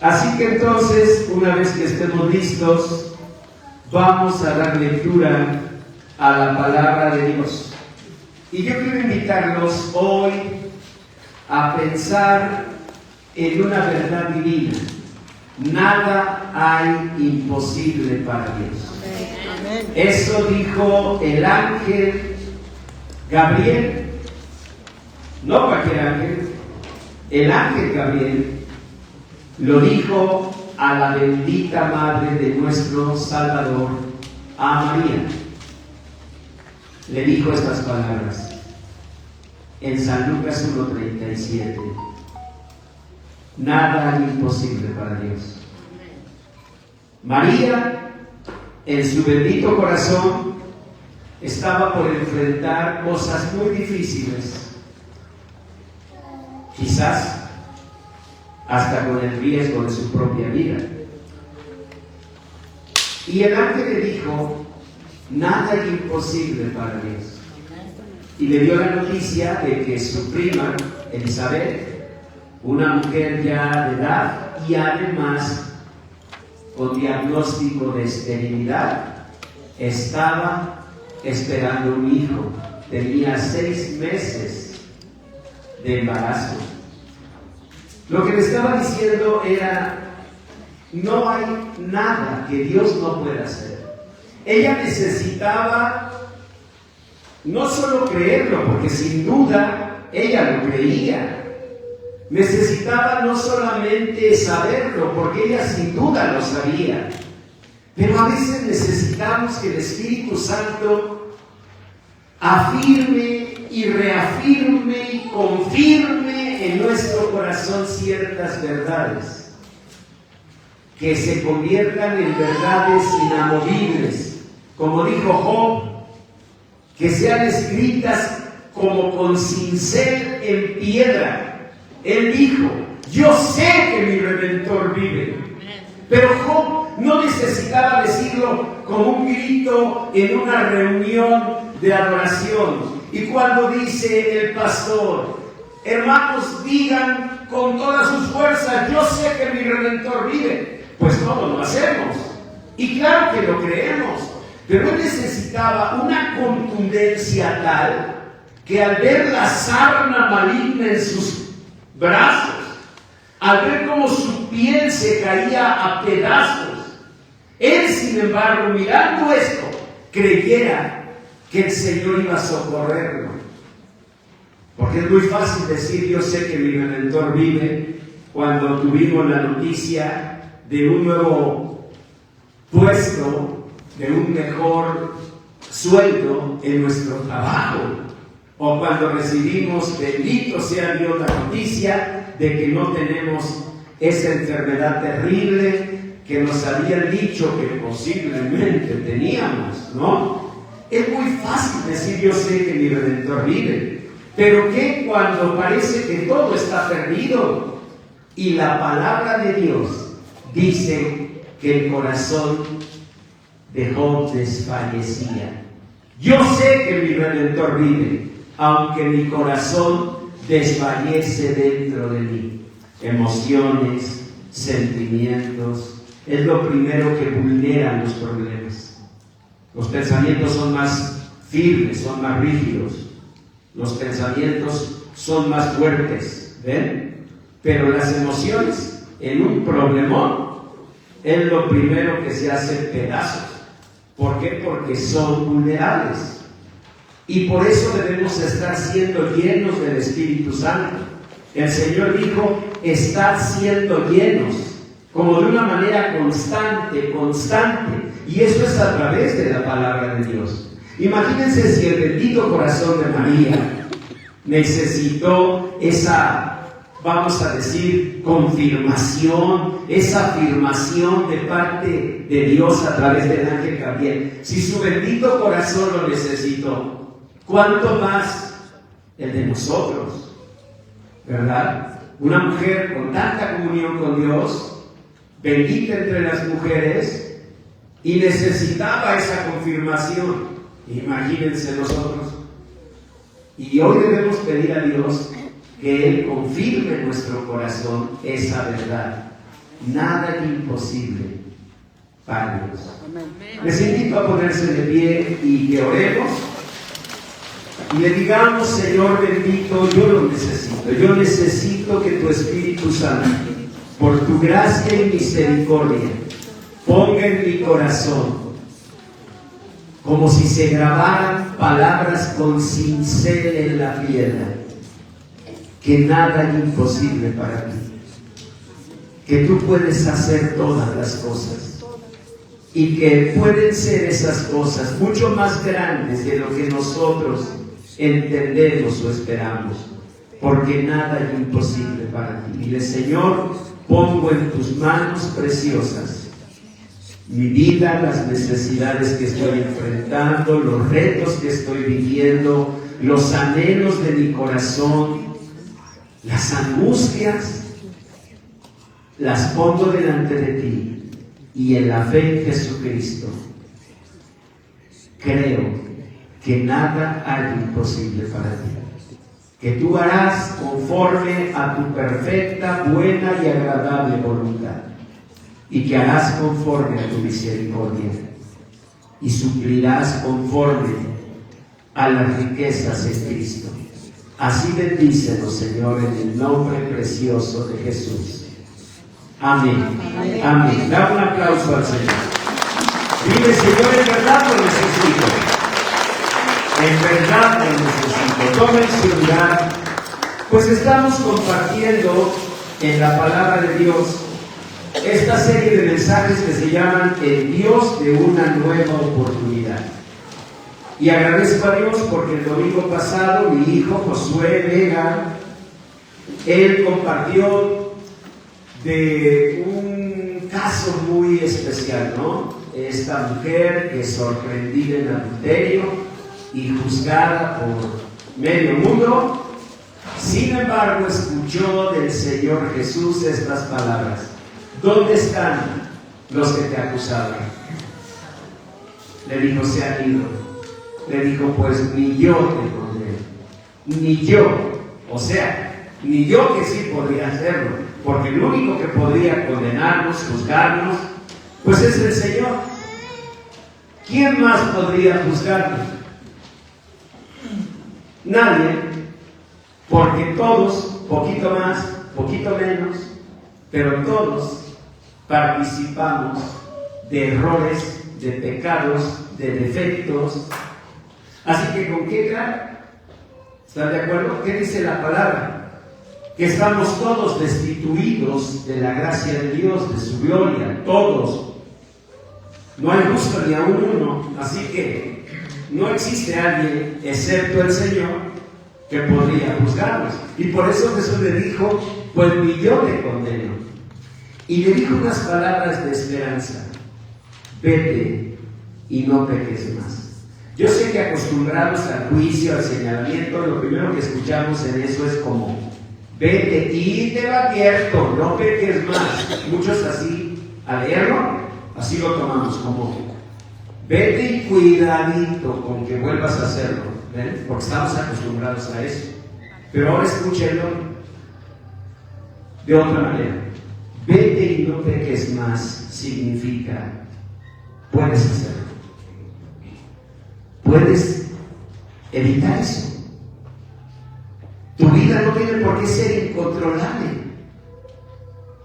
Así que entonces, una vez que estemos listos, vamos a dar lectura a la palabra de Dios. Y yo quiero invitarlos hoy a pensar en una verdad divina. Nada hay imposible para Dios. Amén. Eso dijo el ángel Gabriel, no cualquier ángel, el ángel Gabriel lo dijo a la bendita madre de nuestro Salvador, a María. Le dijo estas palabras en San Lucas 1:37. Nada hay imposible para Dios. María, en su bendito corazón, estaba por enfrentar cosas muy difíciles, quizás hasta con el riesgo de su propia vida. Y el ángel le dijo: nada es imposible para Dios. Y le dio la noticia de que su prima, Elizabeth, una mujer ya de edad y además con diagnóstico de esterilidad, estaba esperando un hijo. Tenía 6 meses de embarazo. Lo que le estaba diciendo era: no hay nada que Dios no pueda hacer. Ella necesitaba no solo creerlo, porque sin duda ella lo creía. Necesitaba no solamente saberlo, porque ella sin duda lo sabía. Pero a veces necesitamos que el Espíritu Santo afirme y reafirme y confirme en nuestro corazón ciertas verdades, que se conviertan en verdades inamovibles, como dijo Job, que sean escritas como con cincel en piedra. Él dijo: yo sé que mi Redentor vive. Pero Job no necesitaba decirlo como un grito en una reunión de adoración. Y cuando dice el pastor: hermanos, digan con todas sus fuerzas, yo sé que mi Redentor vive, pues todos lo hacemos. Y claro que lo creemos. Pero él necesitaba una contundencia tal que al ver la sarna maligna en sus brazos, al ver cómo su piel se caía a pedazos, él, sin embargo, mirando esto, creyera que el Señor iba a socorrerlo. Porque es muy fácil decir: yo sé que mi Redentor vive, cuando tuvimos la noticia de un nuevo puesto, de un mejor sueldo en nuestro trabajo, o cuando recibimos, bendito sea Dios, la noticia de que no tenemos esa enfermedad terrible que nos habían dicho que posiblemente teníamos, ¿no? Es muy fácil decir: yo sé que mi Redentor vive. Pero ¿qué cuando parece que todo está perdido? Y la palabra de Dios dice que el corazón de Job desfallecía. Yo sé que mi Redentor vive, aunque mi corazón desfallece dentro de mí. Emociones, sentimientos, es lo primero que vulneran los problemas. Los pensamientos son más firmes, son más rígidos. Los pensamientos son más fuertes, ¿ven? Pero las emociones, en un problemón, es lo primero que se hace pedazos. ¿Por qué? Porque son vulnerables. Y por eso debemos estar siendo llenos del Espíritu Santo. El Señor dijo: estad siendo llenos, como de una manera constante. Y eso es a través de la palabra de Dios. Imagínense si el bendito corazón de María necesitó esa, vamos a decir, confirmación, esa afirmación de parte de Dios a través del ángel Gabriel. Si su bendito corazón lo necesitó, ¿cuánto más el de nosotros? ¿Verdad? Una mujer con tanta comunión con Dios, bendita entre las mujeres, y necesitaba esa confirmación. Imagínense nosotros. Y hoy debemos pedir a Dios que Él confirme en nuestro corazón esa verdad. nada es imposible para Dios. Les invito a ponerse de pie y que oremos y le digamos: Señor bendito, yo lo necesito. Yo necesito que tu Espíritu Santo, por tu gracia y misericordia, ponga en mi corazón, como si se grabaran palabras con cincel en la piedra, que nada es imposible para ti, que tú puedes hacer todas las cosas y que pueden ser esas cosas mucho más grandes de lo que nosotros entendemos o esperamos, porque nada es imposible para ti. Dile: Señor, pongo en tus manos preciosas mi vida, las necesidades que estoy enfrentando, los retos que estoy viviendo, los anhelos de mi corazón, las angustias, las pongo delante de ti, y en la fe en Jesucristo creo que nada hay imposible para ti, que tú harás conforme a tu perfecta, buena y agradable voluntad, y que harás conforme a tu misericordia, y suplirás conforme a las riquezas en Cristo. Así bendícenos, Señor, en el nombre precioso de Jesús. Amén. Amén. Amén. Da un aplauso al Señor. Dile: Señor, en verdad lo necesito. En verdad lo necesito. Tomen su lugar. Pues estamos compartiendo en la palabra de Dios esta serie de mensajes que se llaman El Dios de una nueva oportunidad. Y agradezco a Dios porque el domingo pasado mi hijo Josué Vega, él compartió de un caso muy especial, ¿no? Esta mujer que es sorprendida en adulterio y juzgada por medio mundo. Sin embargo, escuchó del Señor Jesús estas palabras: ¿dónde están los que te acusaban? Le dijo: se han ido. Le dijo: pues ni yo te condeno, ni yo. O sea, ni yo, que sí podría hacerlo, porque el único que podría condenarnos, juzgarnos, pues es el Señor. ¿Quién más podría juzgarnos? Nadie, porque todos, poquito más, poquito menos, pero todos participamos de errores, de pecados, de defectos. Así que, ¿con qué cara? ¿Están de acuerdo? ¿Qué dice la palabra? Que estamos todos destituidos de la gracia de Dios, de su gloria, todos. No hay justo ni aún uno. Así que no existe alguien, excepto el Señor, que podría juzgarnos. Y por eso Jesús le dijo: pues ni yo te condeno. Y le dijo unas palabras de esperanza: vete y no peques más. Yo sé que acostumbrados al juicio, al señalamiento, lo primero que escuchamos en eso es como: vete y te va abierto, no peques más. Muchos así, al leerlo, así lo tomamos como: vete y cuidadito con que vuelvas a hacerlo. ¿Ven? Porque estamos acostumbrados a eso. Pero ahora escúchenlo de otra manera. Vete y no peques más significa: puedes hacerlo. Puedes evitar eso. Tu vida no tiene por qué ser incontrolable.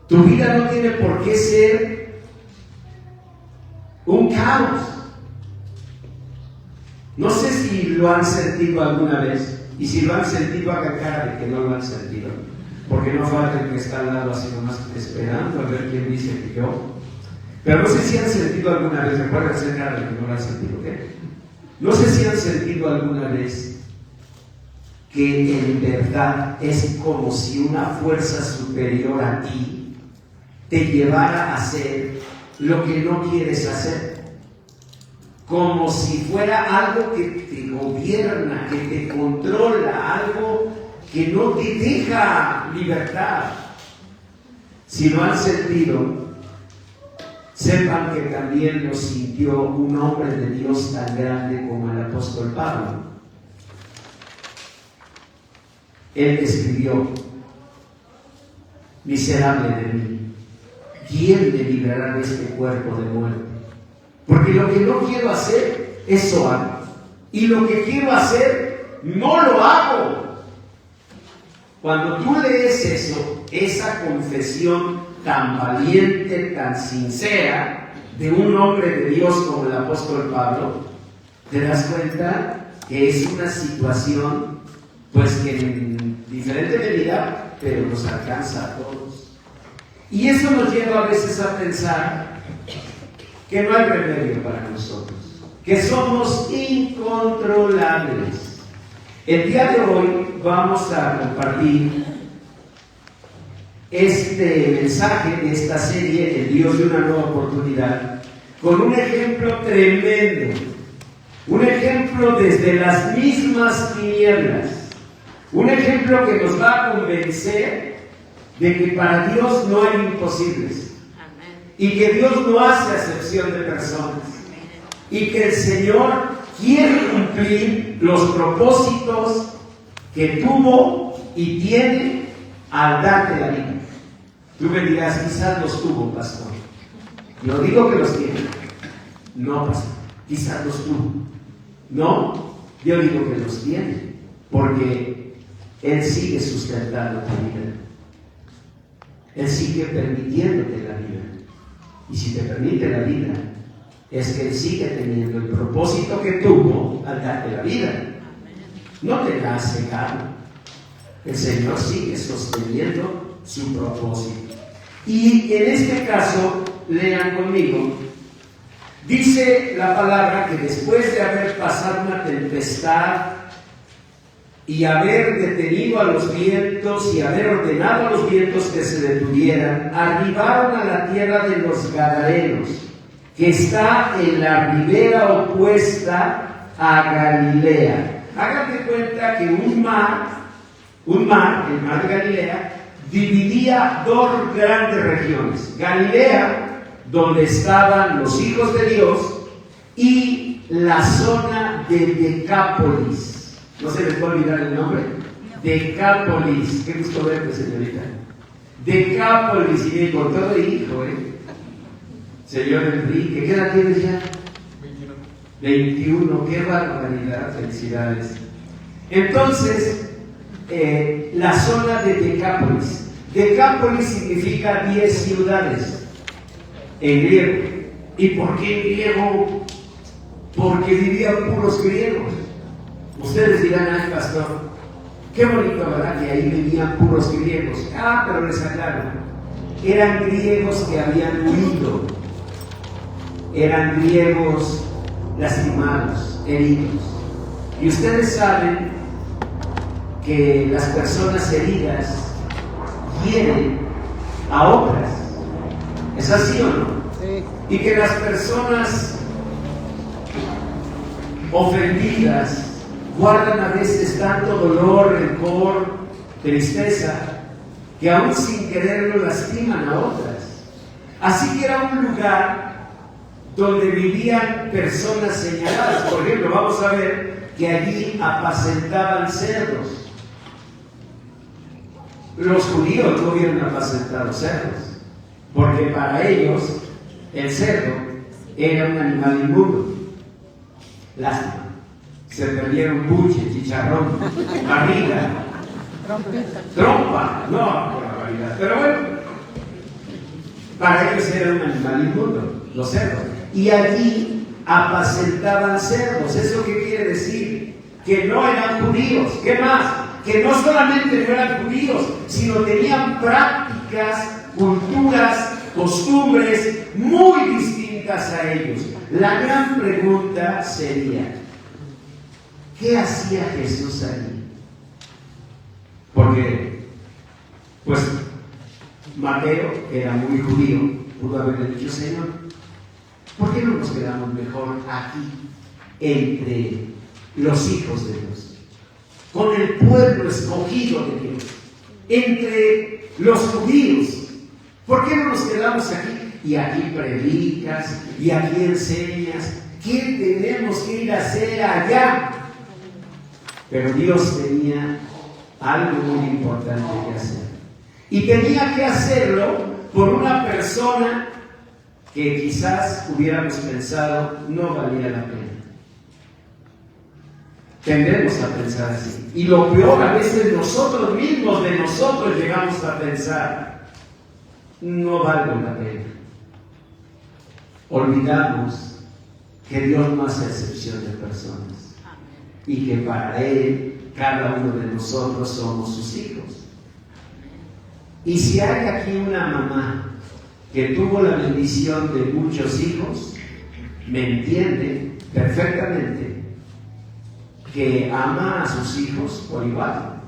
Tu vida no tiene por qué ser un caos. No sé si lo han sentido alguna vez, y si lo han sentido, hagan cara de que no lo han sentido, porque no falta el que está al lado así nomás esperando a ver quién dice que yo. Pero no sé si han sentido alguna vez, recuerden hacer cara de que no lo han sentido, ¿qué? No sé si han sentido alguna vez que en verdad es como si una fuerza superior a ti te llevara a hacer lo que no quieres hacer. Como si fuera algo que te gobierna, que te controla, algo que no te deja libertad. Si lo han sentido, sepan que también lo sintió un hombre de Dios tan grande como el apóstol Pablo. Él escribió: miserable de mí, ¿quién me librará de este cuerpo de muerte? Porque lo que no quiero hacer, eso hago. Y lo que quiero hacer, no lo hago. Cuando tú lees eso, esa confesión tan valiente, tan sincera, de un hombre de Dios como el apóstol Pablo, te das cuenta que es una situación, pues que en diferente medida, pero nos alcanza a todos. Y eso nos lleva a veces a pensar que no hay remedio para nosotros, que somos incontrolables. El día de hoy vamos a compartir este mensaje de esta serie, El Dios de una nueva oportunidad, con un ejemplo tremendo, un ejemplo desde las mismas tinieblas, un ejemplo que nos va a convencer de que para Dios no hay imposibles. Amén. Y que Dios no hace acepción de personas. Amén. Y que el Señor quiere cumplir los propósitos que tuvo y tiene al darte la vida. Tú me dirás, quizás los tuvo, pastor. Yo digo que los tiene. No, pastor, quizás los tuvo. No, yo digo que los tiene, porque Él sigue sustentando tu vida. Él sigue permitiéndote la vida. Y si te permite la vida, es que Él sigue teniendo el propósito que tuvo al darte la vida. No te la has cegado. El Señor sigue sosteniendo su propósito. Y en este caso, lean conmigo, dice la palabra que después de haber pasado una tempestad y haber detenido a los vientos y haber ordenado a los vientos que se detuvieran, arribaron a la tierra de los Gadarenos, que está en la ribera opuesta a Galilea. Háganse cuenta que un mar, el mar de Galilea, dividía dos grandes regiones. Galilea, donde estaban los hijos de Dios, y la zona de Decápolis. ¿No se les puede olvidar el nombre? Decápolis. Qué gusto verte, señorita. Decápolis, y me con todo el hijo, Señor Enrique, ¿qué edad tienes ya? 21, qué barbaridad, felicidades. Entonces, la zona de Decápolis. Decápolis significa 10 ciudades en griego. ¿Y por qué en griego? Porque vivían puros griegos. Ustedes dirán, ay, pastor, qué bonito, ¿verdad? Que ahí vivían puros griegos. Pero les aclaro, eran griegos que habían huido, eran griegos lastimados, heridos. Y ustedes saben que las personas heridas hieren a otras. ¿Es así o no? Sí. Y que las personas ofendidas guardan a veces tanto dolor, rencor, tristeza, que aún sin quererlo lastiman a otras. Así que era un lugar donde vivían personas señaladas. Por ejemplo, vamos a ver que allí apacentaban cerdos. Los judíos no hubieran apacentado cerdos, porque para ellos el cerdo era un animal inmundo. Lástima. Se perdieron buche, chicharrón, barriga, trompa, no, qué barbaridad. Pero bueno, para ellos era un animal inmundo, los cerdos. Y allí apacentaban cerdos. ¿Eso qué quiere decir? Que no eran judíos. ¿Qué más? Que no solamente no eran judíos, sino tenían prácticas, culturas, costumbres muy distintas a ellos. La gran pregunta sería, ¿qué hacía Jesús allí? Porque, pues, Mateo, que era muy judío, pudo haberle dicho, Señor, ¿por qué no nos quedamos mejor aquí, entre los hijos de Dios, con el pueblo escogido de Dios, entre los judíos? ¿Por qué no nos quedamos aquí? Y aquí predicas, y aquí enseñas. ¿Qué tenemos que ir a hacer allá? Pero Dios tenía algo muy importante que hacer. Y tenía que hacerlo por una persona que quizás hubiéramos pensado no valía la pena. Tendemos a pensar así. Y lo peor, a veces nosotros mismos de nosotros llegamos a pensar, no valgo la pena. Olvidamos que Dios no hace excepción de personas y que para Él cada uno de nosotros somos sus hijos. Y si hay aquí una mamá que tuvo la bendición de muchos hijos, me entiende perfectamente que ama a sus hijos por igual.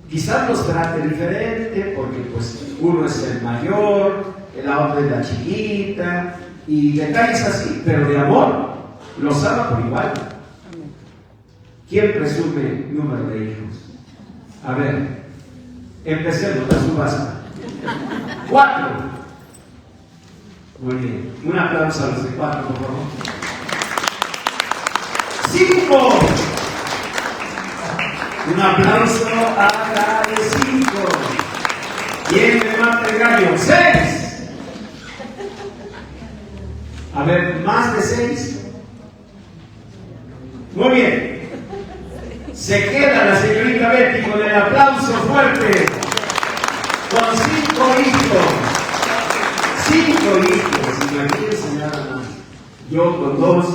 Quizás los trate diferente porque pues uno es el mayor, la otra es la chiquita y detalles así, pero de amor los ama por igual. ¿Quién presume número de hijos? A ver, empecemos la subasta. 4. Muy bien, un aplauso a los de 4, por favor. 5. Un aplauso a la de 5. ¿Quién me mata el gallo? 6. A ver, ¿más de 6? Muy bien. Se queda la señorita Betty con el aplauso fuerte. Con 5 hijos. 5 hijos. Imagínense nada más. Yo con 2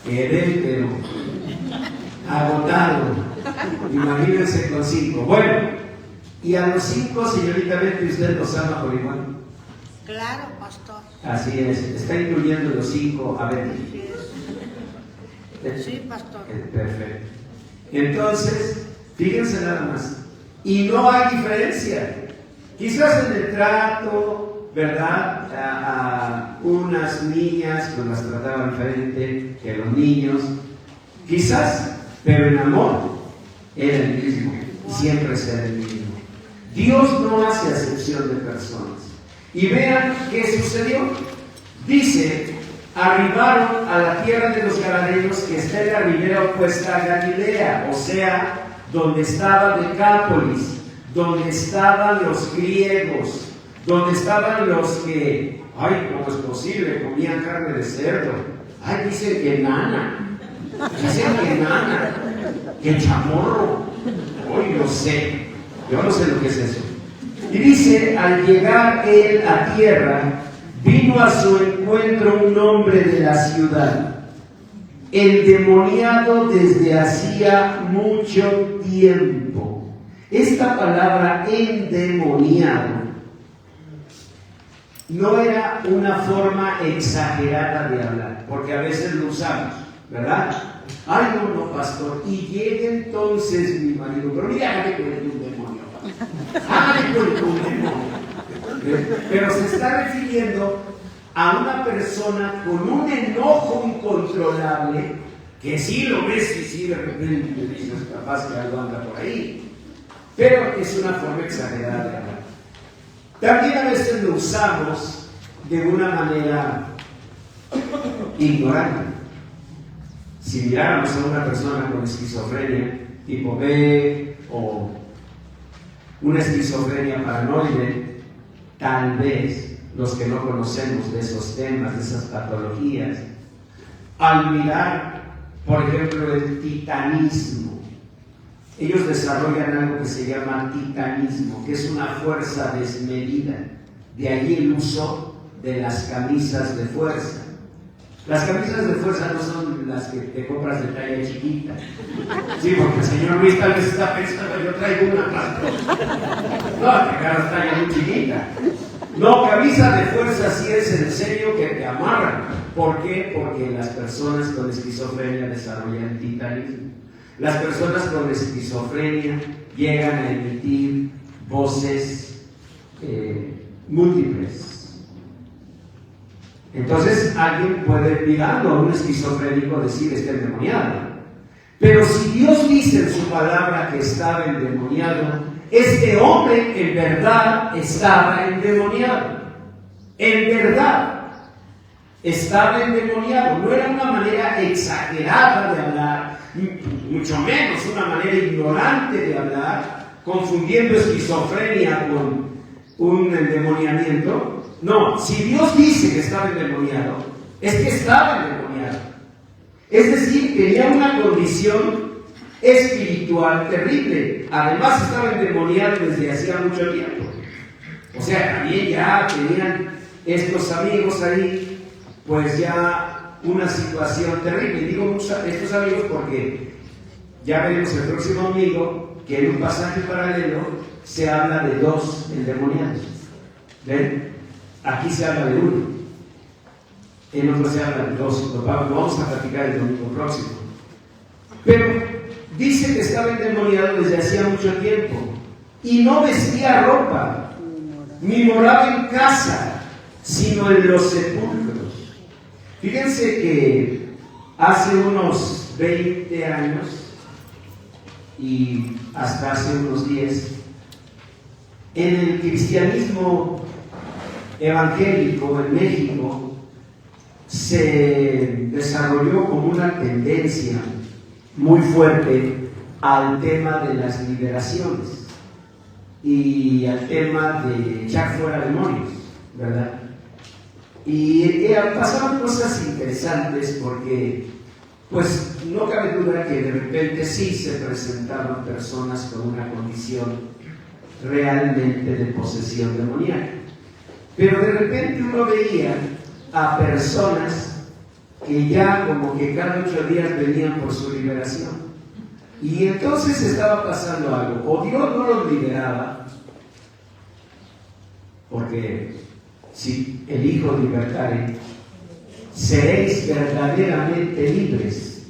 quedé, pero agotado. Imagínense con 5. Bueno, y a los 5, señorita Betty, ¿usted los ama por igual? Claro, pastor. Así es. Está incluyendo los 5 a Betty. Sí, pastor. Perfecto. Entonces, fíjense nada más. Y no hay diferencia. Quizás en el trato, ¿verdad? A unas niñas pues las trataban diferente que los niños. Quizás, pero en amor era el mismo. Siempre será el mismo. Dios no hace acepción de personas. Y vean qué sucedió. Dice: arribaron a la tierra de los gadarenos, que está en la ribera opuesta a Galilea, o sea, donde estaba Decápolis, donde estaban los griegos, donde estaban los que, ay, ¿cómo es posible? Comían carne de cerdo. Ay, dicen que nana, que chamorro. Hoy no sé, yo no sé lo que es eso. Y dice: al llegar él a tierra, vino a su encuentro un hombre de la ciudad, endemoniado desde hacía mucho tiempo. Esta palabra endemoniado no era una forma exagerada de hablar, porque a veces lo usamos, ¿verdad? Ay, no, pastor. Y llega entonces mi marido, pero mira, hágale con un demonio. Hágale con un demonio. Pero se está refiriendo a una persona con un enojo incontrolable, que sí lo ves y sí de repente le dices capaz que algo anda por ahí, pero es una forma exagerada de hablar. También a veces lo usamos de una manera ignorante. Si miráramos a una persona con esquizofrenia tipo B o una esquizofrenia paranoide, tal vez los que no conocemos de esos temas, de esas patologías, al mirar, por ejemplo, el titanismo, ellos desarrollan algo que se llama titanismo, que es una fuerza desmedida. De ahí el uso de las camisas de fuerza. Las camisas de fuerza no son las que te compras de talla chiquita. Sí, porque el señor Luis tal vez está pensando, yo traigo una pastor. No, te agarras talla muy chiquita. No, camisa de fuerza sí es en serio que te amarran. ¿Por qué? Porque las personas con esquizofrenia desarrollan titanismo. Las personas con esquizofrenia llegan a emitir voces múltiples. Entonces alguien puede, mirando a un esquizofrénico, decir está endemoniado. Pero si Dios dice en su palabra que estaba endemoniado, este hombre en verdad estaba endemoniado. En verdad estaba endemoniado. No era una manera exagerada de hablar, mucho menos una manera ignorante de hablar, confundiendo esquizofrenia con un endemoniamiento. No, si Dios dice que estaba endemoniado, es que estaba endemoniado. Es decir, tenía una condición espiritual terrible. Además estaba endemoniado desde hacía mucho tiempo. O sea, también ya tenían estos amigos ahí, pues ya una situación terrible. Digo estos amigos porque ya veremos el próximo domingo que en un pasaje paralelo se habla de 2 endemoniados. ¿Ven? Aquí se habla de 1. En otro se habla de 2. Lo vamos a platicar el domingo próximo. Pero dice que estaba endemoniado desde hacía mucho tiempo y no vestía ropa, ni moraba en casa, sino en los sepulcros. Fíjense que hace unos 20 años y hasta hace unos 10, en el cristianismo evangélico en México se desarrolló como una tendencia muy fuerte al tema de las liberaciones y al tema de echar fuera demonios, ¿verdad? Y pasaban cosas interesantes porque, pues, no cabe duda que de repente sí se presentaban personas con una condición realmente de posesión demoníaca. Pero de repente uno veía a personas que ya como que cada 8 días venían por su liberación. Y entonces estaba pasando algo. O Dios no los liberaba, porque si el Hijo libertare, seréis verdaderamente libres.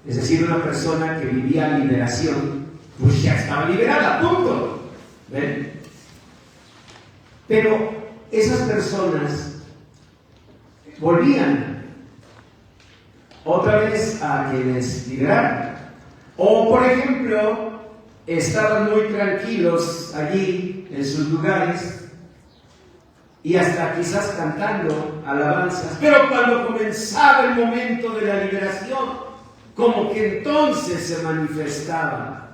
Es decir, una persona que vivía liberación, pues ya estaba liberada, punto. ¿Ven? Pero esas personas volvían otra vez a que les liberaran. O, por ejemplo, estaban muy tranquilos allí en sus lugares y hasta quizás cantando alabanzas, pero cuando comenzaba el momento de la liberación, como que entonces se manifestaban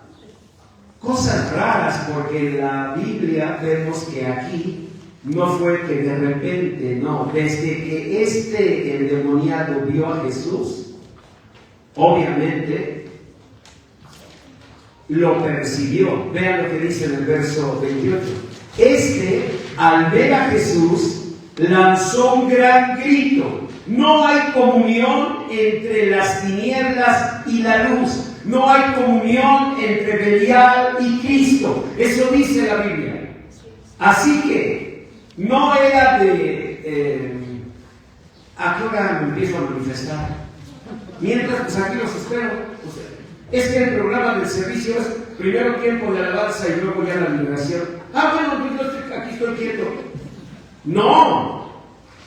cosas raras, porque en la Biblia vemos que aquí no fue que de repente, no, desde que este endemoniado vio a Jesús, obviamente lo percibió. Vean lo que dice en el verso 28. Al ver a Jesús, lanzó un gran grito. No hay comunión entre las tinieblas y la luz. No hay comunión entre Belial y Cristo. Eso dice la Biblia. Así que no era de ¿a qué hora me empiezo a manifestar? Mientras, pues aquí los espero. Es que el programa del servicio es primero tiempo de alabanza y luego ya la liberación. Bueno, pues aquí estoy quieto. No.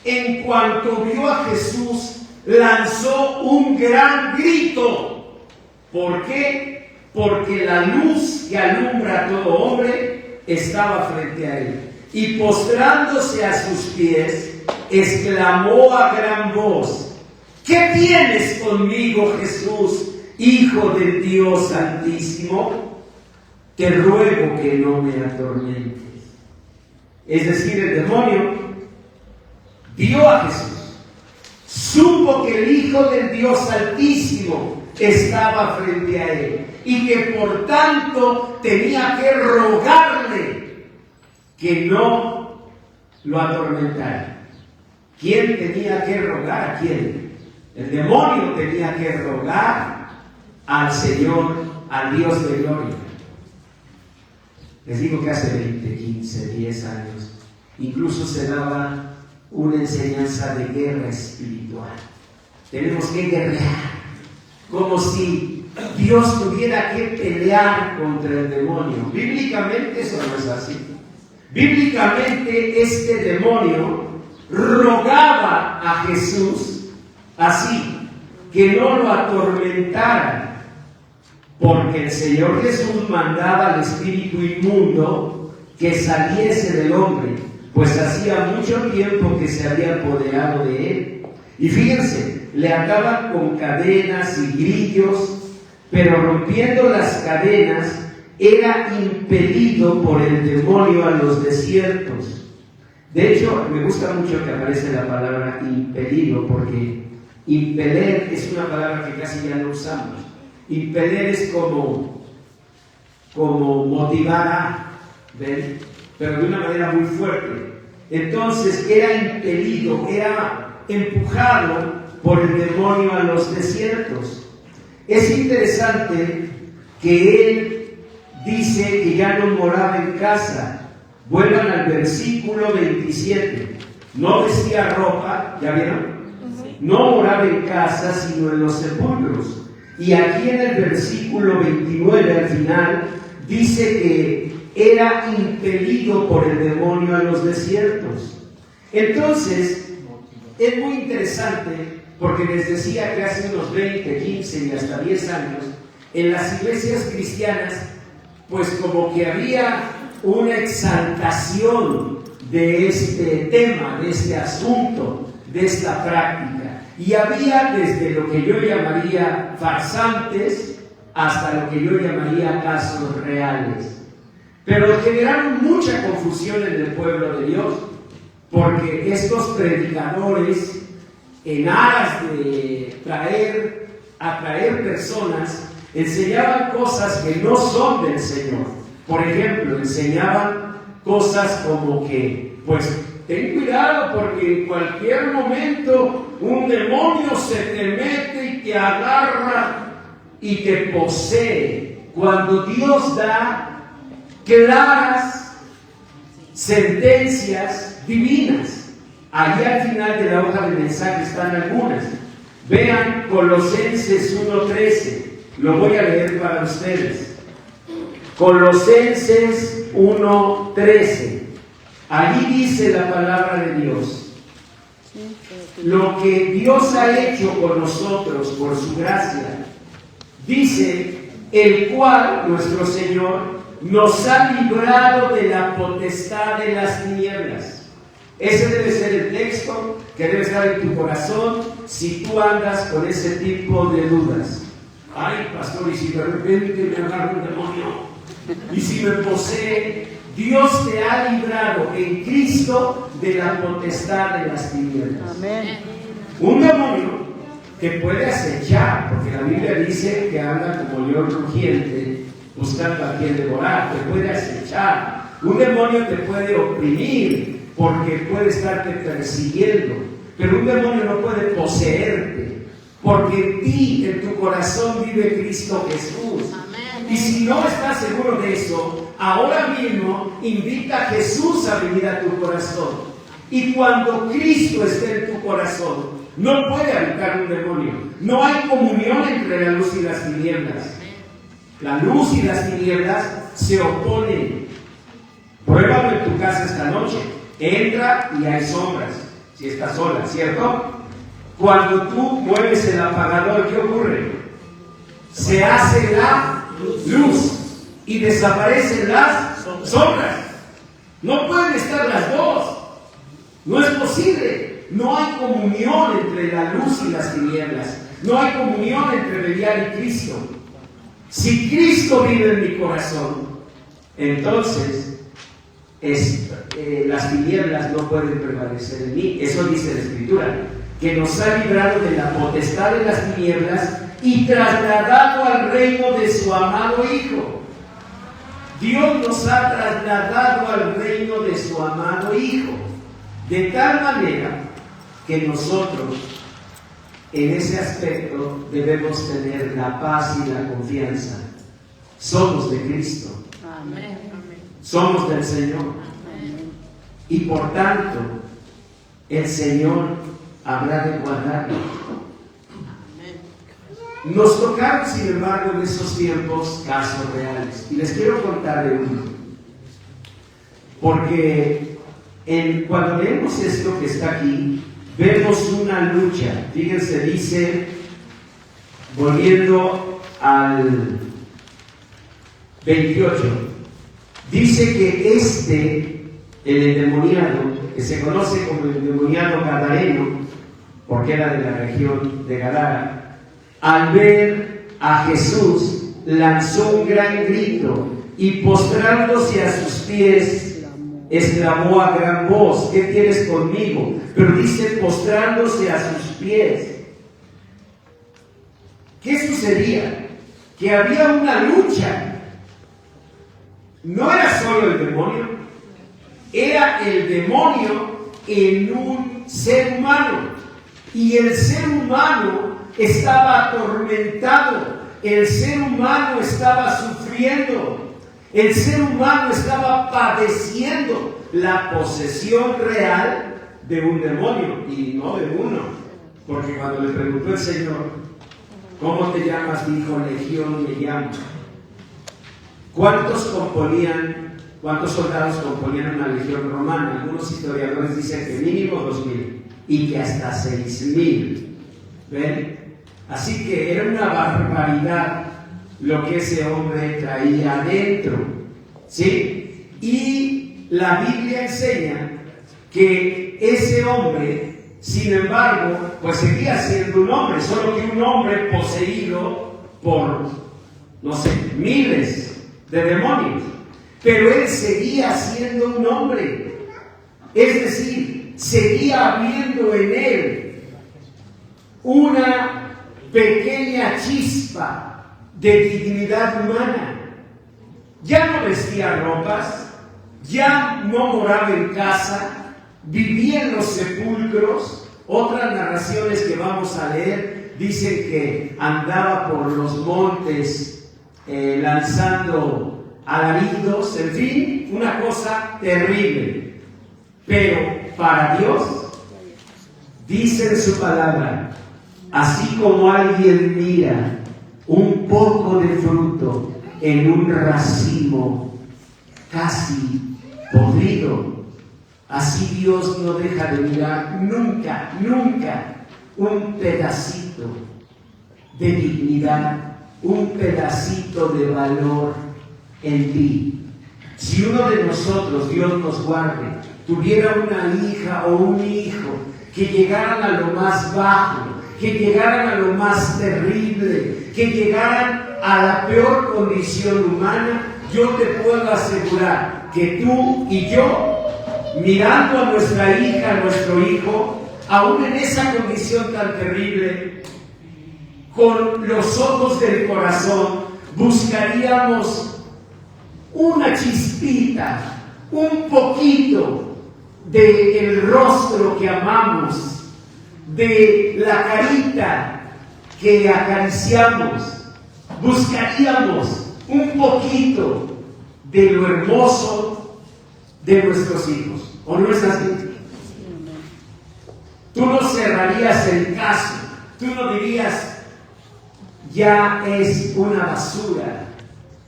En cuanto vio a Jesús, lanzó un gran grito. ¿Por qué? Porque la luz que alumbra a todo hombre estaba frente a él. Y postrándose a sus pies, exclamó a gran voz: ¿qué tienes conmigo, Jesús, Hijo del Dios Altísimo? Te ruego que no me atormentes. Es decir, el demonio vio a Jesús, supo que el Hijo del Dios Altísimo estaba frente a él y que por tanto tenía que rogarle que no lo atormentara. ¿Quién tenía que rogar a quién? El demonio tenía que rogar al Señor, al Dios de gloria. Les digo que hace 20, 15, 10 años incluso se daba una enseñanza de guerra espiritual. Tenemos que guerrear, como si Dios tuviera que pelear contra el demonio. Bíblicamente eso no es así. Bíblicamente este demonio rogaba a Jesús así, que no lo atormentara, porque el Señor Jesús mandaba al espíritu inmundo que saliese del hombre, pues hacía mucho tiempo que se había apoderado de él. Y fíjense, le ataban con cadenas y grillos, pero rompiendo las cadenas era impelido por el demonio a los desiertos. De hecho, me gusta mucho que aparece la palabra impelido, porque impeler es una palabra que casi ya no usamos. Impeler es como motivar a, ¿ven? Pero de una manera muy fuerte. Entonces era impelido, era empujado por el demonio a los desiertos. Es interesante que él dice que ya no moraba en casa. Vuelvan al versículo 27. No vestía ropa, ¿ya vieron? No moraba en casa, sino en los sepulcros. Y aquí en el versículo 29, al final, dice que era impelido por el demonio a los desiertos. Entonces, es muy interesante, porque les decía que hace unos 20, 15 y hasta 10 años, en las iglesias cristianas, pues como que había una exaltación de este tema, de este asunto, de esta práctica. Y había desde lo que yo llamaría farsantes hasta lo que yo llamaría casos reales. Pero generaron mucha confusión en el pueblo de Dios, porque estos predicadores, en aras de atraer personas, enseñaban cosas que no son del Señor. Por ejemplo, enseñaban cosas como que, pues, ten cuidado porque en cualquier momento un demonio se te mete y te agarra y te posee. Cuando Dios da claras sentencias divinas. Allí al final de la hoja de mensaje están algunas. Vean Colosenses 1:13. Lo voy a leer para ustedes. Colosenses 1:13. Allí dice la palabra de Dios: lo que Dios ha hecho con nosotros por su gracia, dice, el cual, nuestro Señor, nos ha librado de la potestad de las tinieblas. Ese debe ser el texto que debe estar en tu corazón si tú andas con ese tipo de dudas. Ay, pastor, y si de repente me agarra un demonio, y si me posee. Dios te ha librado en Cristo de la potestad de las tinieblas. Amén. Un demonio que puede acechar, porque la Biblia dice que anda como león rugiente buscando a quien devorar, te puede acechar. Un demonio te puede oprimir porque puede estarte persiguiendo, pero un demonio no puede poseerte, porque en ti, en tu corazón vive Cristo Jesús. Amén. Y si no estás seguro de eso, ahora mismo invita a Jesús a venir a tu corazón. Y cuando Cristo esté en tu corazón, no puede habitar un demonio. No hay comunión entre la luz y las tinieblas. La luz y las tinieblas se oponen. Pruébalo en tu casa esta noche. Entra y hay sombras, si estás sola, ¿cierto? Cuando tú mueves el apagador, ¿qué ocurre? Se hace la luz y desaparecen las sombras. No pueden estar las dos. No es posible. No hay comunión entre la luz y las tinieblas. No hay comunión entre Belial y Cristo. Si Cristo vive en mi corazón, entonces las tinieblas no pueden prevalecer en mí. Eso dice la Escritura, que nos ha librado de la potestad de las tinieblas y trasladado al reino de su amado Hijo. Dios nos ha trasladado al reino de su amado Hijo, de tal manera que nosotros en ese aspecto debemos tener la paz y la confianza. Somos de Cristo. Amén. Somos del Señor. Amén. Y por tanto, el Señor habrá de guardarnos. Nos tocaron, sin embargo, en esos tiempos casos reales. Y les quiero contar de uno. Porque cuando leemos esto que está aquí, vemos una lucha. Fíjense, dice, volviendo al 28, dice que el endemoniado, que se conoce como el endemoniado gadareno, porque era de la región de Gadara, al ver a Jesús, lanzó un gran grito y postrándose a sus pies, exclamó a gran voz: ¿qué tienes conmigo? Pero dice postrándose a sus pies. ¿Qué sucedía? Que había una lucha. No era solo el demonio, era el demonio en un ser humano. Y el ser humano estaba atormentado, el ser humano estaba sufriendo, el ser humano estaba padeciendo la posesión real de un demonio, y no de uno. Porque cuando le preguntó el Señor: ¿cómo te llamas? Dijo: Legión me llamo. ¿Cuántos soldados componían una legión romana? Algunos historiadores dicen que mínimo 2,000 y que hasta 6,000. ¿Ven? Así que era una barbaridad lo que ese hombre traía adentro, ¿sí? Y la Biblia enseña que ese hombre, sin embargo, pues seguía siendo un hombre, solo que un hombre poseído por, no sé, miles de demonios, pero él seguía siendo un hombre, es decir, seguía habiendo en él una pequeña chispa de dignidad humana. Ya no vestía ropas, ya no moraba en casa, vivía en los sepulcros. Otras narraciones que vamos a leer dicen que andaba por los montes lanzando alaridos, en fin, una cosa terrible. Pero para Dios, dice en su palabra: así como alguien mira un poco de fruto en un racimo casi podrido, así Dios no deja de mirar nunca, nunca un pedacito de dignidad, un pedacito de valor en ti. Si uno de nosotros, Dios nos guarde, tuviera una hija o un hijo que llegaran a lo más bajo, que llegaran a lo más terrible, que llegaran a la peor condición humana, yo te puedo asegurar que tú y yo, mirando a nuestra hija, a nuestro hijo, aún en esa condición tan terrible, con los ojos del corazón, buscaríamos una chispita, un poquito del rostro que amamos, de la carita que acariciamos. Buscaríamos un poquito de lo hermoso de nuestros hijos, ¿o no es así? Tú no cerrarías el caso, tú no dirías: ya es una basura.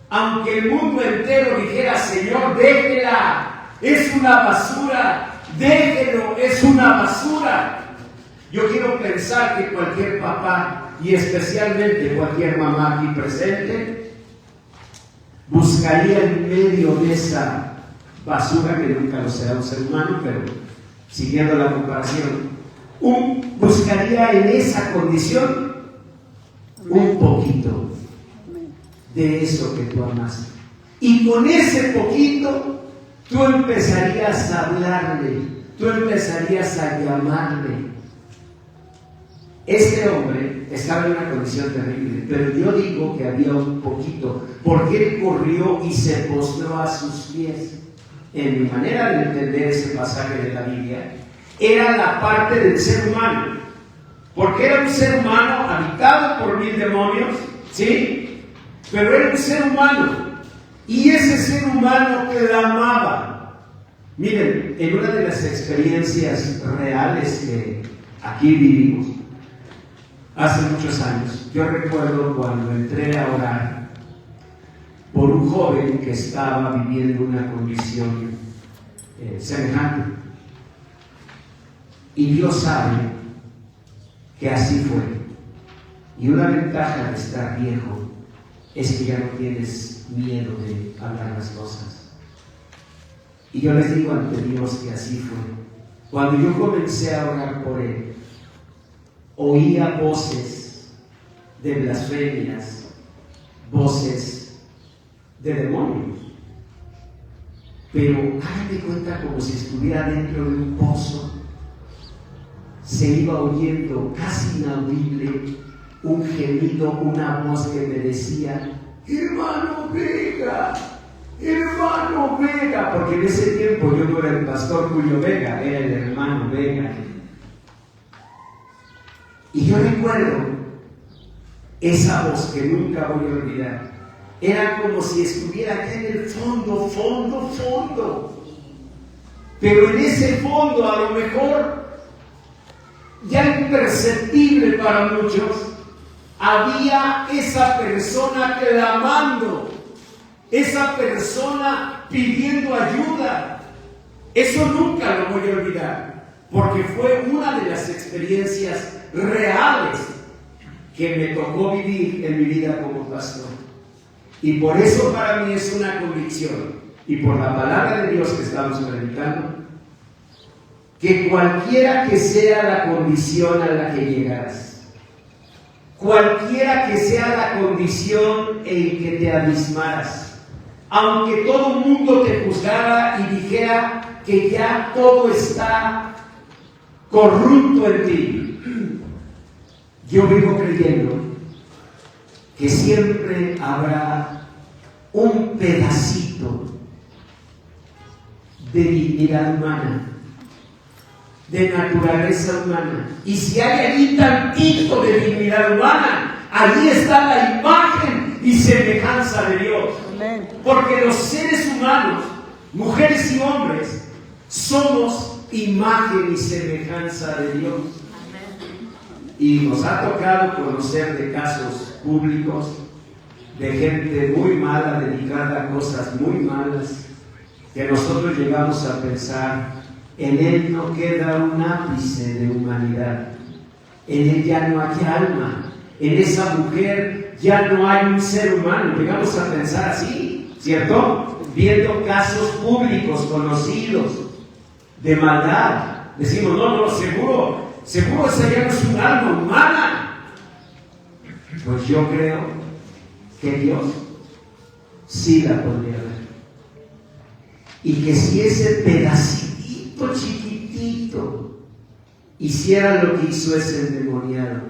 Aunque el mundo entero dijera: Señor, déjela, es una basura, déjelo, es una basura. Yo quiero pensar que cualquier papá, y especialmente cualquier mamá aquí presente, buscaría en medio de esa basura, que nunca lo será un ser humano, pero siguiendo la comparación, buscaría en esa condición un poquito de eso que tú amas. Y con ese poquito tú empezarías a hablarle, tú empezarías a llamarle. Este hombre estaba en una condición terrible, pero yo digo que había un poquito, porque él corrió y se postró a sus pies. En mi manera de entender ese pasaje de la Biblia, era la parte del ser humano, porque era un ser humano habitado por 1000 demonios, ¿sí? Pero era un ser humano, y ese ser humano clamaba. Miren, en una de las experiencias reales que aquí vivimos, hace muchos años, yo recuerdo cuando entré a orar por un joven que estaba viviendo una condición semejante. Y Dios sabe que así fue. Y una ventaja de estar viejo es que ya no tienes miedo de hablar las cosas. Y yo les digo ante Dios que así fue. Cuando yo comencé a orar por él, oía voces de blasfemias, voces de demonios. pero háganme cuenta como si estuviera dentro de un pozo. Se iba oyendo casi inaudible un gemido, una voz que me decía: hermano Vega, hermano Vega, porque en ese tiempo yo no era el pastor Julio Vega, era el hermano Vega. Y yo recuerdo esa voz que nunca voy a olvidar. Era como si estuviera acá en el fondo, pero en ese fondo, a lo mejor ya imperceptible para muchos, había esa persona clamando, esa persona pidiendo ayuda. Eso nunca lo voy a olvidar, porque fue una de las experiencias reales que me tocó vivir en mi vida como pastor. Y por eso para mí es una convicción, y por la palabra de Dios que estamos predicando, que cualquiera que sea la condición a la que llegarás, cualquiera que sea la condición en que te abismaras, aunque todo el mundo te juzgara y dijera que ya todo está corrupto en ti, yo vivo creyendo que siempre habrá un pedacito de dignidad humana, de naturaleza humana. Y si hay allí tantito de dignidad humana, allí está la imagen y semejanza de Dios. Amén. Porque los seres humanos, mujeres y hombres, somos imagen y semejanza de Dios. Y nos ha tocado conocer de casos públicos de gente muy mala, dedicada a cosas muy malas, que nosotros llegamos a pensar: en él no queda un ápice de humanidad, en él ya no hay alma, en esa mujer ya no hay un ser humano. Llegamos a pensar así, ¿cierto? Viendo casos públicos conocidos de maldad, decimos: no, seguro esa ya no es un alma humana. Pues yo creo que Dios sí la podría ver, y que si ese pedacito chiquitito hiciera lo que hizo ese endemoniado,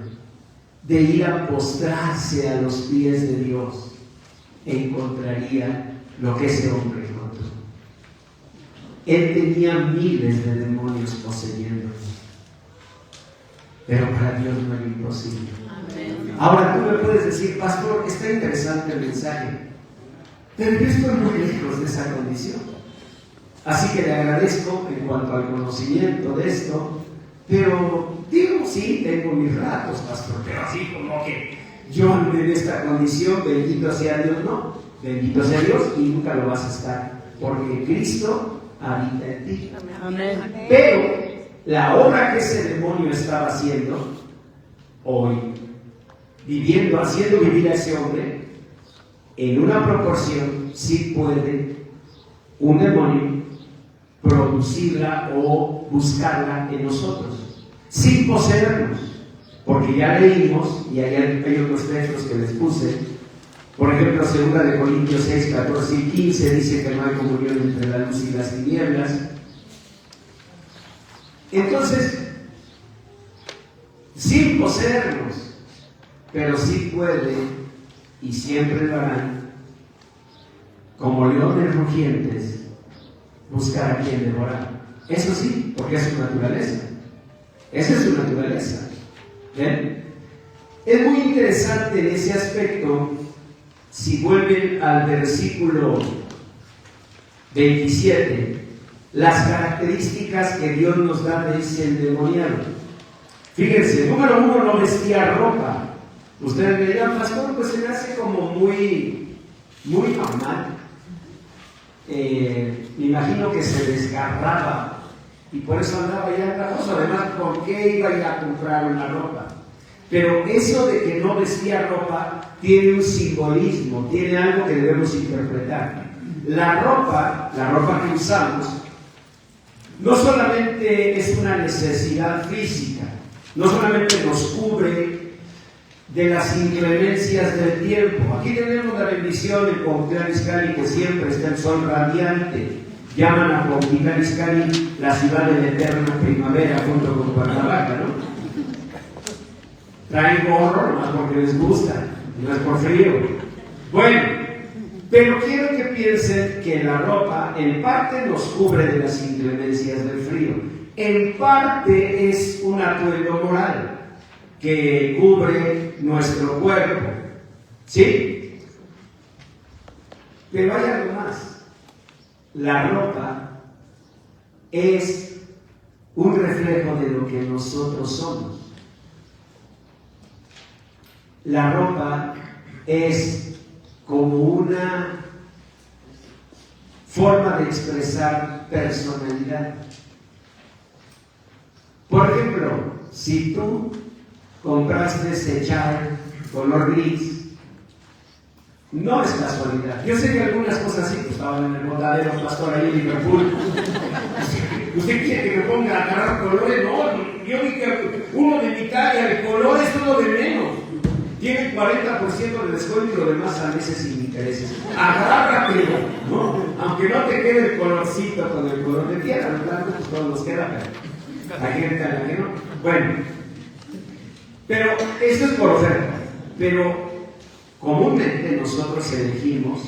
de ir a postrarse a los pies de Dios, encontraría lo que ese hombre encontró. Él tenía miles de demonios poseyéndolo, pero para Dios no era imposible. Ahora tú me puedes decir: pastor, está interesante el mensaje, pero yo estoy muy lejos de esa condición. Así que le agradezco en cuanto al conocimiento de esto, pero digo, sí, tengo mis ratos, pastor, pero así como que yo ando en esta condición, bendito sea Dios, no, bendito sea Dios, y nunca lo vas a estar, porque Cristo habita en ti. Amén. Pero la obra que ese demonio estaba haciendo hoy, haciendo vivir a ese hombre, en una proporción, sí puede un demonio producirla o buscarla en nosotros, sin poseernos, porque ya leímos, y hay otros textos que les puse, por ejemplo, 2 Corintios 6, 14 y 15, dice que no hay comunión entre la luz y las tinieblas. Entonces, sin poseernos, pero sí puede, y siempre lo harán, como leones rugientes, buscar a quien devorar. Eso sí, porque es su naturaleza. Esa es su naturaleza. ¿Ven? Es muy interesante en ese aspecto. Si vuelven al versículo 27, las características que Dios nos da de ese endemoniado. Fíjense, número 1, no vestía ropa. Ustedes me dirán: pastor, pues se me hace como muy normal. Me imagino que se desgarraba y por eso andaba ya andrajoso. Además, ¿por qué iba a ir a comprar una ropa? Pero eso de que no vestía ropa tiene un simbolismo, tiene algo que debemos interpretar. La ropa que usamos no solamente es una necesidad física, no solamente nos cubre de las inclemencias del tiempo. Aquí tenemos la bendición de Cuauhtémoc Izcalli, que siempre está el sol radiante, llaman a Cuautitlán Izcalli la ciudad de la eterna primavera junto con Cuernavaca, ¿no? Traen gorro nomás porque les gusta, no es por frío. Bueno, pero quiero que piensen que la ropa en parte nos cubre de las inclemencias del frío, en parte es un atuendo moral que cubre nuestro cuerpo, ¿sí? Pero hay algo más. La ropa es un reflejo de lo que nosotros somos. La ropa es como una forma de expresar personalidad. Por ejemplo, si tú compraste ese chal color gris, no es casualidad. Yo sé que algunas cosas sí, estaban en el botadero pastor ahí en Liverpool. ¿Usted quiere que me ponga a agarrar colores? No, yo vi que uno de mi talla, el color es uno de menos. Tiene 40% de descuento y lo demás a veces sin intereses. Agárratelo, ¿no? Aunque no te quede el colorcito con el color de tierra, los blancos pues todos nos queda, pero la gente a la que no. Bueno, pero esto es por oferta. Pero comúnmente nosotros elegimos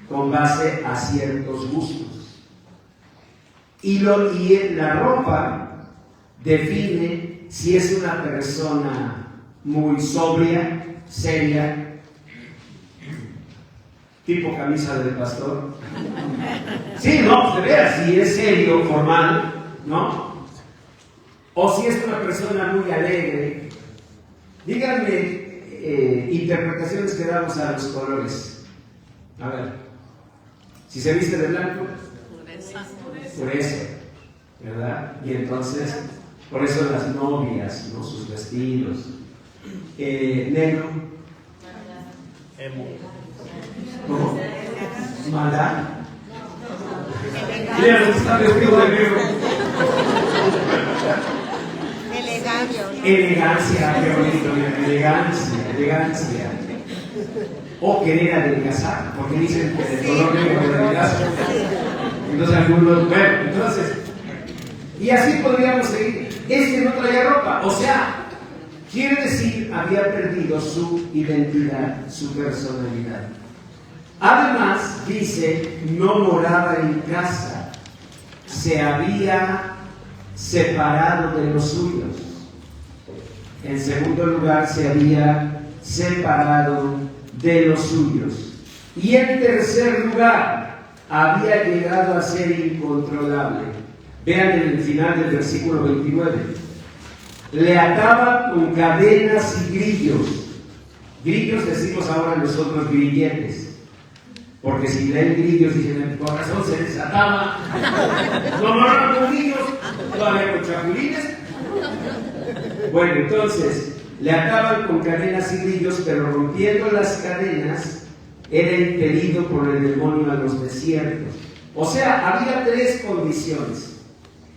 con base a ciertos gustos. Y la ropa define si es una persona muy sobria, seria, tipo camisa del pastor. Sí, no, de veras, si es serio, formal, ¿no? O si es una persona muy alegre. Díganme interpretaciones que damos a los colores. A ver, si se viste de blanco, pureza, ¿verdad? Y entonces, por eso las novias, ¿no? Sus vestidos. Negro. ¿Cómo? Maldad. Mira, no está vestido de negro. Elegancia, qué bonito, elegancia. O querer adelgazar, porque dicen que el color negro adelgaza. Entonces algunos, bueno, entonces, y así podríamos seguir. Este no traía ropa, o sea, quiere decir, había perdido su identidad, su personalidad. Además, dice, no moraba en casa, se había separado de los suyos. En segundo lugar, se había separado de los suyos. Y en tercer lugar, había llegado a ser incontrolable. Vean en el final del versículo 29. Le ataba con cadenas y grillos. Grillos decimos ahora nosotros grilletes. Porque si leen grillos dicen, el corazón se desataba. No con grillos, todavía con chapulines. Bueno, entonces, le ataban con cadenas y grillos, pero rompiendo las cadenas, era impelido por el demonio a los desiertos. O sea, había tres condiciones.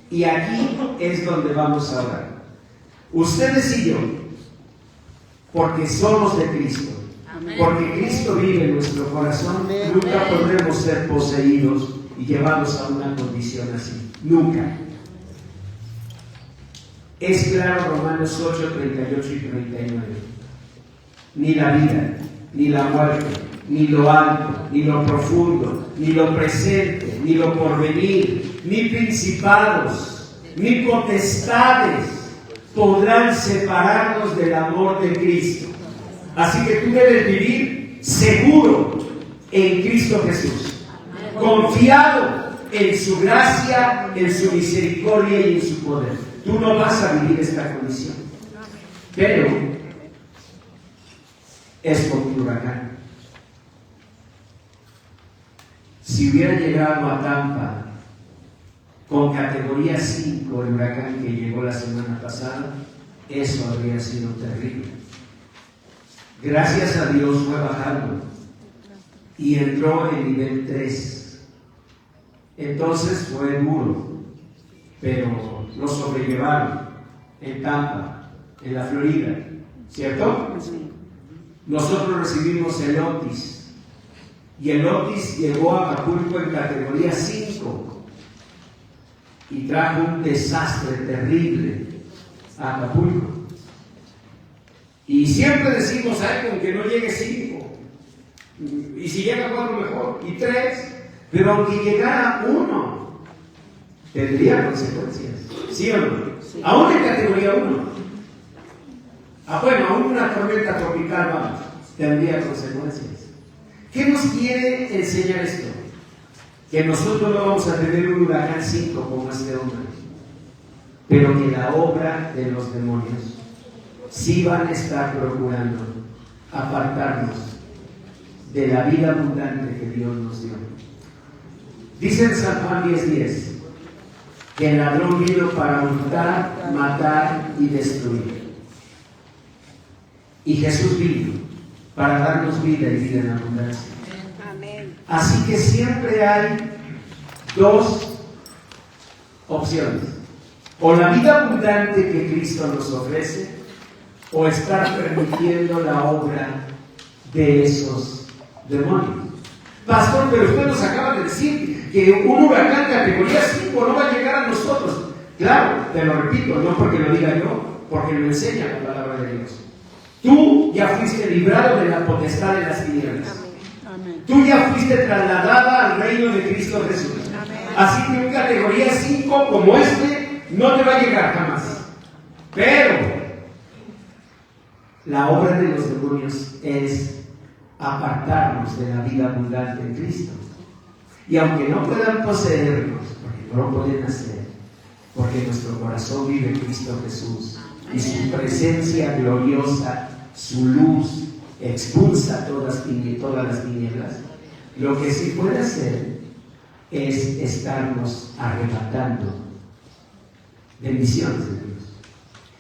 Y aquí es donde vamos a orar. Ustedes y yo, porque somos de Cristo, porque Cristo vive en nuestro corazón, nunca podremos ser poseídos y llevados a una condición así. Nunca. Es claro Romanos 8, 38 y 39. Ni la vida, ni la muerte, ni lo alto, ni lo profundo, ni lo presente, ni lo porvenir, ni principados, ni potestades podrán separarnos del amor de Cristo. Así que tú debes vivir seguro en Cristo Jesús, confiado en su gracia, en su misericordia y en su poder. Tú no vas a vivir esta condición, pero es como un huracán. Si hubiera llegado a Tampa con categoría 5 el huracán que llegó la semana pasada, eso habría sido terrible. Gracias a Dios fue bajando y entró en nivel 3. Entonces fue duro, pero lo sobrellevaron en Tampa, en la Florida, ¿cierto? Nosotros recibimos el Otis y el Otis llegó a Acapulco en categoría 5 y trajo un desastre terrible a Acapulco. Y siempre decimos, ay, con que no llegue 5, y si llega 4 mejor, y 3, pero aunque llegara 1, tendría consecuencias, ¿sí o no? Sí. Aún en categoría 1. Bueno, aún una tormenta tropical, vamos, tendría consecuencias. ¿Qué nos quiere enseñar esto? Que nosotros no vamos a tener un huracán 5 como este hombre, pero que la obra de los demonios sí van a estar procurando apartarnos de la vida abundante que Dios nos dio. Dice en San Juan 10:10 que el ladrón vino para hurtar, matar y destruir. Y Jesús vino para darnos vida y vida en abundancia. Amén. Así que siempre hay 2 opciones: o la vida abundante que Cristo nos ofrece, o estar permitiendo la obra de esos demonios. Pastor, pero usted nos acaba de decir que un huracán categoría 5 no va a llegar a nosotros. Claro, te lo repito, no porque lo diga yo, porque lo enseña la palabra de Dios. Tú ya fuiste librado de la potestad de las tinieblas. Amén. Tú ya fuiste trasladada al reino de Cristo Jesús. Amén. Así que un categoría 5 como este no te va a llegar jamás. Pero la obra de los demonios es apartarnos de la vida abundante en Cristo. Y aunque no puedan poseernos, porque no lo pueden hacer, porque nuestro corazón vive en Cristo Jesús, y su presencia gloriosa, su luz, expulsa todas las tinieblas, lo que sí puede hacer es estarnos arrebatando bendiciones de Dios.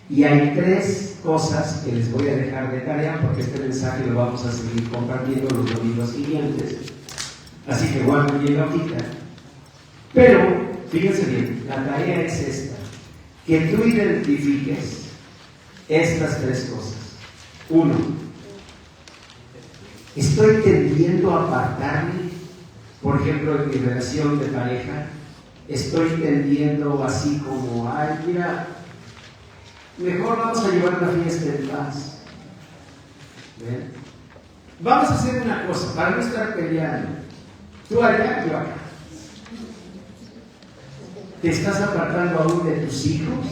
Y hay 3 cosas que les voy a dejar de tarea, porque este mensaje lo vamos a seguir compartiendo los domingos siguientes, así que guarden bien la hojita. Pero fíjense bien, la tarea es esta: que tú identifiques estas 3 cosas. 1, estoy tendiendo a apartarme, por ejemplo, en mi relación de pareja. Estoy tendiendo así como, ay, mira, mejor vamos a llevar la fiesta en paz. ¿Ven? Vamos a hacer una cosa, para no estar peleando. Tú allá, yo acá. ¿Te estás apartando aún de tus hijos?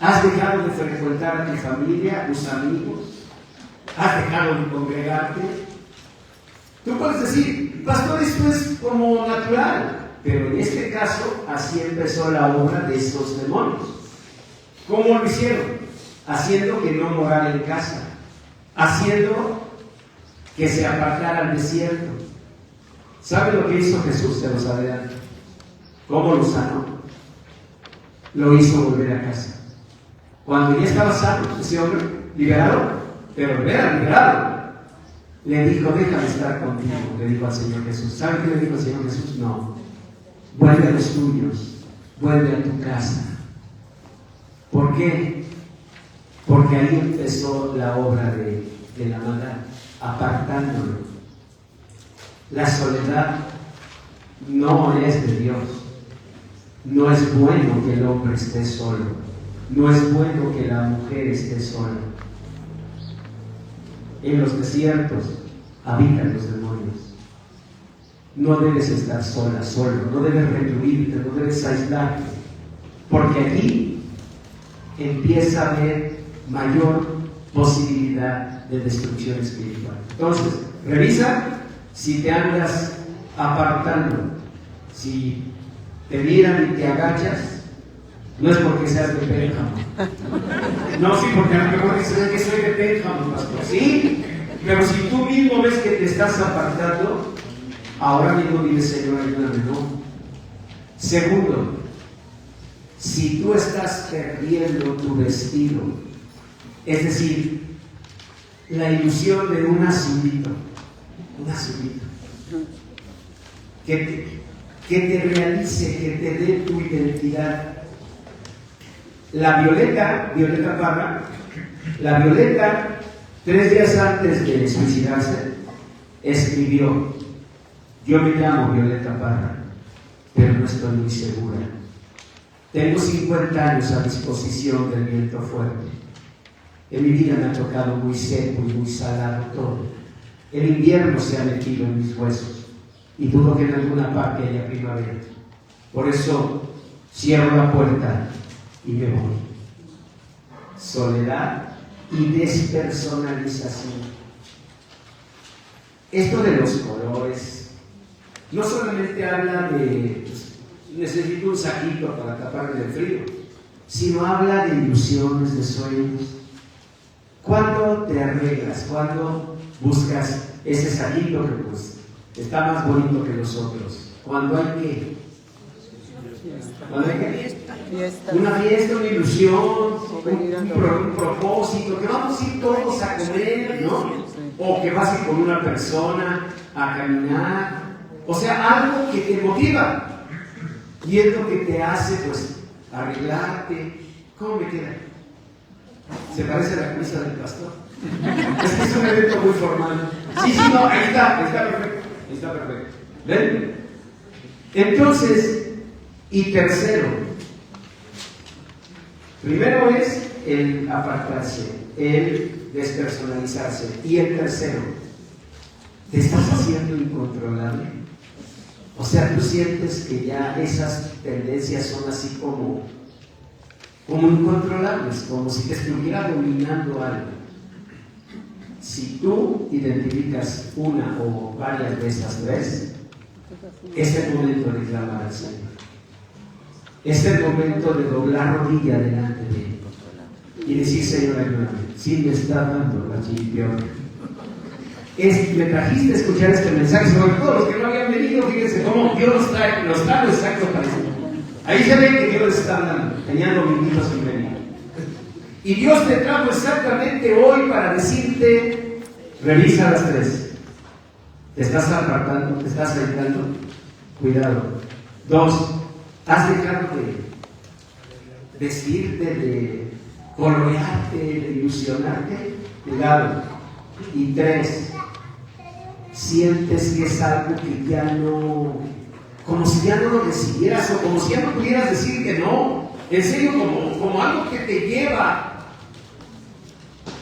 ¿Has dejado de frecuentar a tu familia, a tus amigos? ¿Has dejado de congregarte? Tú puedes decir, pastor, esto es como natural. Pero en este caso, así empezó la obra de estos demonios. ¿Cómo lo hicieron? Haciendo que no morara en casa, haciendo que se apartara al desierto. ¿Sabe lo que hizo Jesús? Se los adelanto. ¿Cómo lo sanó? Lo hizo volver a casa. Cuando ya estaba sano, ese hombre, liberado, pero era liberado, le dijo, déjame estar contigo, le dijo al Señor Jesús. ¿Sabe qué le dijo al Señor Jesús? No, vuelve a los tuyos, vuelve a tu casa. ¿Por qué? Porque ahí empezó la obra de la maldad, apartándolo. La soledad no es de Dios. No es bueno que el hombre esté solo. No es bueno que la mujer esté sola. En los desiertos habitan los demonios. No debes estar sola, solo. No debes recluirte, no debes aislarte. Porque aquí empieza a haber mayor posibilidad de destrucción espiritual. Entonces, revisa si te andas apartando. Si te miran y te agachas, no es porque seas de Pénjamo. No, sí, porque a lo mejor dicen que soy de Pénjamo, pastor. Sí, pero si tú mismo ves que te estás apartando, ahora mismo dices, Señor, ayúdame, no. Segundo, si tú estás perdiendo tu vestido, es decir, la ilusión de un azulito, que te realice, que te dé tu identidad. La Violeta Parra, 3 días antes de suicidarse, escribió, yo me llamo Violeta Parra, pero no estoy muy segura. Tengo 50 años a disposición del viento fuerte. En mi vida me ha tocado muy seco y muy salado todo. El invierno se ha metido en mis huesos y dudo que en alguna parte haya primavera. Por eso cierro la puerta y me voy. Soledad y despersonalización. Esto de los colores no solamente habla de necesito un saquito para taparme del frío, sino habla de ilusiones, de sueños. ¿Cuándo te arreglas? ¿Cuándo buscas ese saquito que pues está más bonito que los otros? ¿Cuándo hay qué? ¿Cuándo hay qué? Una fiesta, una ilusión, un propósito, que vamos a ir todos a comer, ¿no? O que vas a ir con una persona a caminar, o sea, algo que te motiva y es lo que te hace pues arreglarte. ¿Cómo me queda? ¿Se parece a la camisa del pastor? Es que es un evento muy formal. Sí, no, ahí está perfecto, está perfecto. ¿Ven? Entonces, y tercero, primero es el apartarse, el despersonalizarse. Y el tercero, ¿te estás haciendo incontrolable? O sea, tú sientes que ya esas tendencias son así como incontrolables, como si te estuviera dominando algo. Si tú identificas una o varias de esas tres, es el momento de clamar al Señor. Es el momento de doblar rodilla delante de Él y decir: Señor, ayúdame. Si me está dando la chiripiorca. Me trajiste a escuchar este mensaje, sobre todo los que no habían venido. Fíjense cómo Dios los trae exacto para eso. Ahí se ve que Dios les está dando, tenían dominitos sin venir. Y Dios te trajo exactamente hoy para decirte: revisa las tres. ¿Te estás apartando? ¿Te estás aislando? Cuidado. 2. ¿Has dejado de vestirte, de colorearte, de ilusionarte? Cuidado. Y 3. Sientes que es algo que ya no, como si ya no lo decidieras, o como si ya no pudieras decir que no. En serio, como algo que te lleva.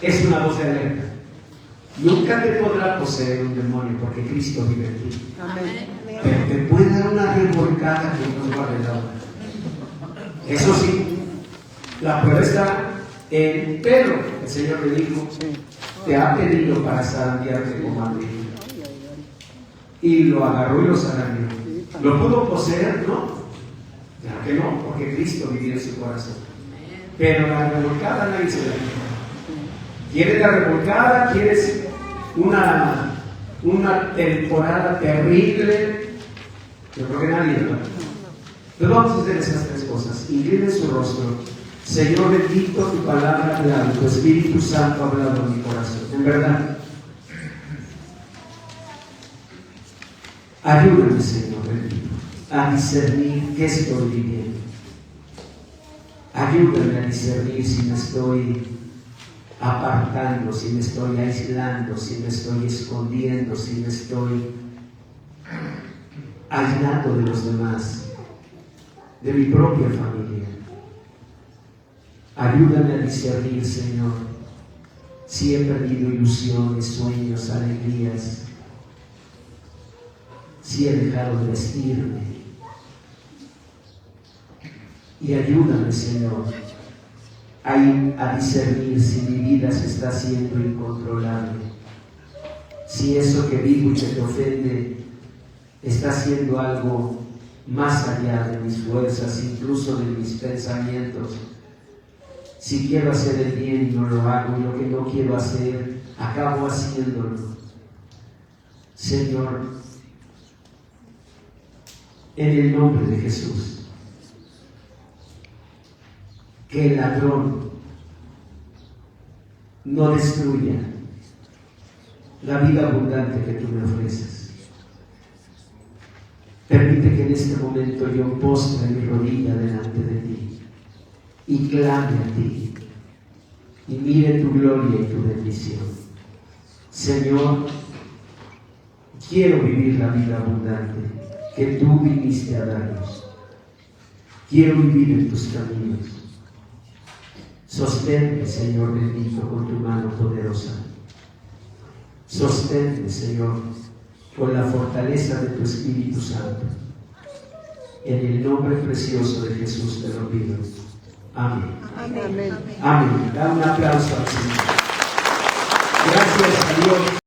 Es una voz de alerta. Nunca te podrá poseer un demonio, porque Cristo vive en ti. Amén. Pero te puede dar una revolcada que no guarde la otra. Eso sí, la prueba está en Pedro. El Señor le dijo: te ha pedido para zarandearte como a mí. Y lo agarró y lo zarandeó. ¿Lo pudo poseer? No. Claro que no, porque Cristo vivía en su corazón. Pero la revolcada nadie se la dio. ¿Quieres la revolcada? ¿Quieres una temporada terrible? Yo creo que nadie, ¿no? Pero vamos a hacer esas tres cosas. Incline su rostro. Señor, bendito tu palabra clara, tu Espíritu Santo ha hablado en mi corazón. En verdad, ayúdame, Señor bendito, a discernir qué estoy viviendo. Ayúdame a discernir si me estoy apartando, si me estoy aislando, si me estoy escondiendo, si me estoy aislando de los demás, de mi propia familia. Ayúdame a discernir, Señor, si he perdido ilusiones, sueños, alegrías, si he dejado de vestirme. Y ayúdame, Señor, a discernir si mi vida se está haciendo incontrolable, si eso que digo y que te ofende está haciendo algo más allá de mis fuerzas, incluso de mis pensamientos. Si quiero hacer el bien y no lo hago, y lo que no quiero hacer, acabo haciéndolo. Señor, en el nombre de Jesús, que el ladrón no destruya la vida abundante que tú me ofreces. Permite que en este momento yo postre mi rodilla delante de ti y clame a ti y mire tu gloria y tu bendición. Señor, quiero vivir la vida abundante que tú viniste a darnos. Quiero vivir en tus caminos. Sosténme, Señor bendito, con tu mano poderosa. Sosténme, Señor, con la fortaleza de tu Espíritu Santo. En el nombre precioso de Jesús te lo pido. Amén. Amén. Amén. Da un aplauso al Señor. Gracias a Dios.